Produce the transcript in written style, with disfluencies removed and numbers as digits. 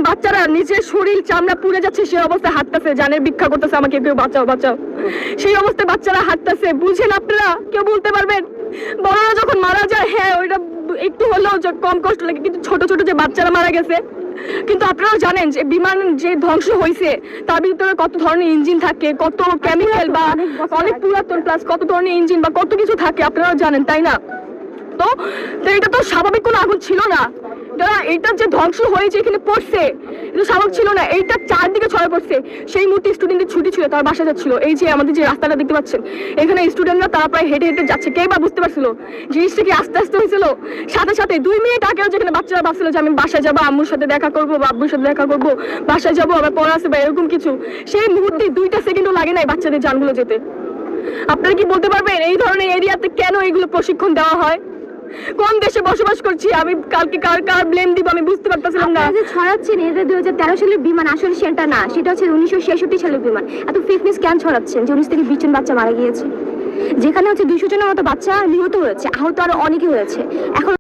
বাচ্চারা নিজের শরীর চামড়া পুড়ে যাচ্ছে, সেই অবস্থায় হাঁটতেছে, জানের ভিক্ষা করতেছে, আমাকে কেউ বাঁচাও বাঁচাও, সেই অবস্থায় বাচ্চারা হাঁটতেছে। বুঝেন আপনারা? কেউ বলতে পারবেন? বড়রা যখন মারা যায়, হ্যাঁ ওইটা একটু হলেও কম কষ্ট লাগে, কিন্তু ছোট ছোট যে বাচ্চারা মারা গেছে, কিন্তু আপনারাও জানেন যে বিমান যে ধ্বংস হয়েছে তার ভিতরে কত ধরনের ইঞ্জিন থাকে, কত কেমিক্যাল বা অনেক পুরাতন, প্লাস কত ধরনের ইঞ্জিন বা কত কিছু থাকে, আপনারাও জানেন, তাই না? তো এটা তো স্বাভাবিক কোনো আগুন ছিল না। এটা যে ধ্বংস হয়েছে এখানে পড়ছে, এটা স্বাভাবিক ছিল না। এইটা চারদিকে ছড়া পড়ছে। সেই মুহূর্তে স্টুডেন্টদের ছুটি ছিল, তার বাসা যাচ্ছিল। এই যে আমাদের যে রাস্তাটা দেখতে পাচ্ছেন, এখানে স্টুডেন্টরা তারা প্রায় হেঁটে হেঁটে যাচ্ছে। কে বা বুঝতে পারছিল জিনিসটা কি আস্তে আস্তে হয়েছিল? সাথে সাথে 2 মিনিট আগেও যেখানে বাচ্চারা ভাবছিল যে আমি বাসায় যাবো, আম্মুর সাথে দেখা করবো বা আব্বুর সাথে দেখা করবো, বাসায় যাবো, আবার পড়া আছে বা এরকম কিছু, সেই মুহূর্তে 2টা সেকেন্ডও লাগে নাই বাচ্চাদের জানগুলো যেতে। আপনারা কি বলতে পারবেন এই ধরনের এরিয়াতে কেন এগুলো প্রশিক্ষণ দেওয়া হয়? কোন দেশে বসবাস করছি আমি? কালকে কার ব্লেম দিব আমি বুঝতে পারতেছিলাম না। যে ছড়াচ্ছেন এটা 2013 সালের বিমান, আসলে সেটা না, সেটা হচ্ছে 1966 সালের বিমান। এত ফেক নিউজ কেন ছড়াচ্ছেন যে 19 থেকে 20 জন বাচ্চা মারা গিয়েছে, যেখানে হচ্ছে 200 জনের মতো বাচ্চা নিহত হয়েছে, আহত আরো অনেকে হয়েছে। এখন